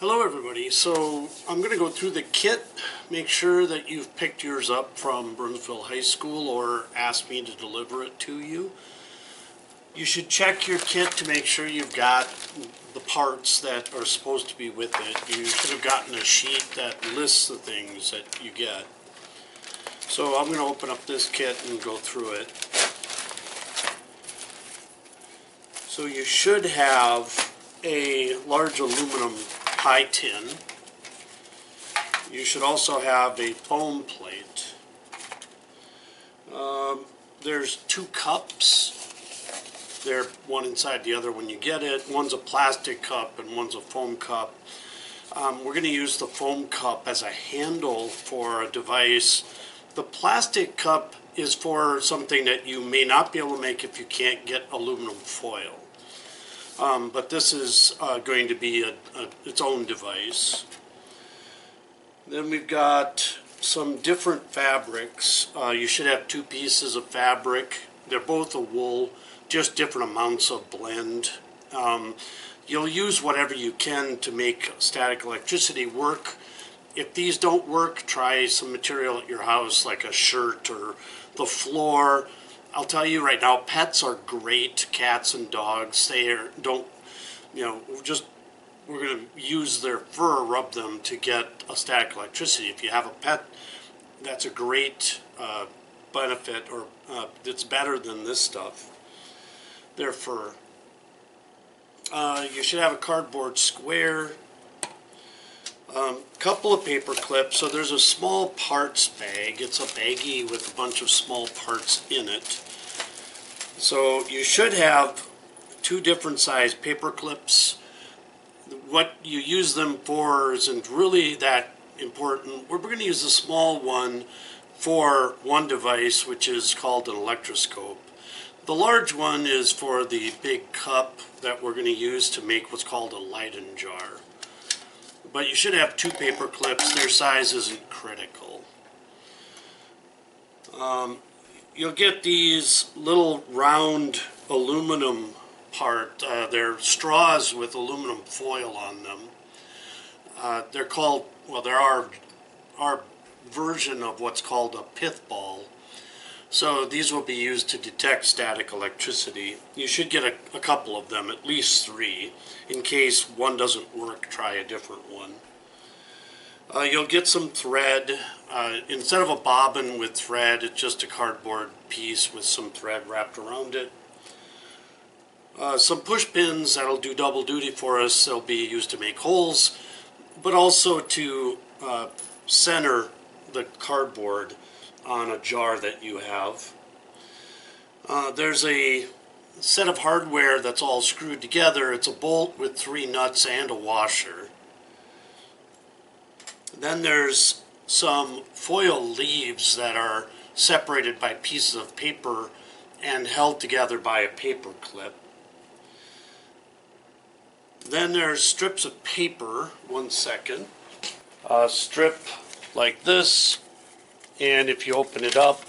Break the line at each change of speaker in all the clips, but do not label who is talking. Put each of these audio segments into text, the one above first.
Hello everybody. So I'm going to go through the kit, make sure that you've picked yours up from Burnsville High School or asked me to deliver it to you. You should check your kit to make sure you've got the parts that are supposed to be with it. You should have gotten a sheet that lists the things that you get. So I'm going to open up this kit and go through it. So you should have a large aluminum pie tin. You should also have a foam plate. There's two cups. They're one inside the other when you get it. One's a plastic cup and one's a foam cup. We're going to use the foam cup as a handle for a device. The plastic cup is for something that you may not be able to make if you can't get aluminum foil. But this is going to be its own device. Then we've got some different fabrics. You should have two pieces of fabric. They're both a wool, just different amounts of blend. You'll use whatever you can to make static electricity work. If these don't work, try some material at your house like a shirt or the floor. I'll tell you right now, pets are great, cats and dogs. We're going to use their fur, rub them to get a static electricity. If you have a pet, that's a great benefit, or it's better than this stuff, their fur. You should have a cardboard square, couple of paper clips. So there's a small parts bag. It's a baggie with a bunch of small parts in it. So you should have two different size paper clips. What you use them for isn't really that important. We're going to use the small one for one device, which is called an electroscope. The large one is for the big cup that we're going to use to make what's called a Leyden jar. But you should have two paper clips. Their size isn't critical. You'll get these little round aluminum part. They're straws with aluminum foil on them. They're called, well, they're our version of what's called a pith ball. So these will be used to detect static electricity. You should get a couple of them, at least 3. In case one doesn't work, try a different one. You'll get some thread. Instead of a bobbin with thread, it's just a cardboard piece with some thread wrapped around it. Some push pins that'll do double duty for us. They'll be used to make holes, but also to center the cardboard on a jar that you have. There's a set of hardware that's all screwed together. It's a bolt with 3 nuts and a washer. Then there's some foil leaves that are separated by pieces of paper and held together by a paper clip. Then there's strips of paper. One second. A strip like this, and if you open it up,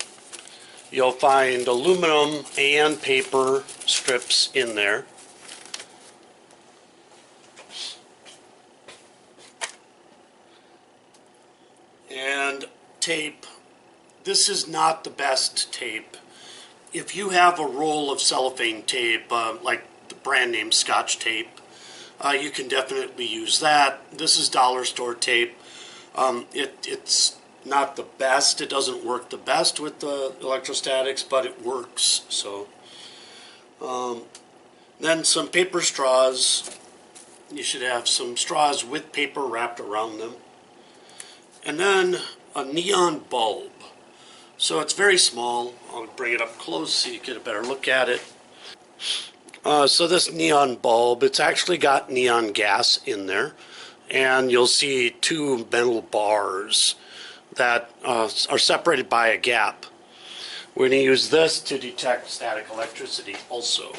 you'll find aluminum and paper strips in there. And tape. This is not the best tape. If you have a roll of cellophane tape, like the brand name Scotch tape, you can definitely use that. This is dollar store tape. It's not the best. It doesn't work the best with the electrostatics, but it works. So then some paper straws. You should have some straws with paper wrapped around them. And then a neon bulb. So it's very small. I'll bring it up close so you get a better look at it. So this neon bulb, it's actually got neon gas in there. And you'll see 2 metal bars that are separated by a gap. We're going to use this to detect static electricity also.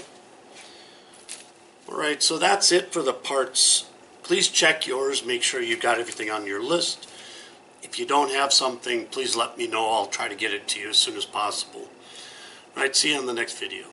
Alright, so that's it for the parts. Please check yours, make sure you've got everything on your list. If you don't have something, please let me know. I'll try to get it to you as soon as possible. Alright, see you on the next video.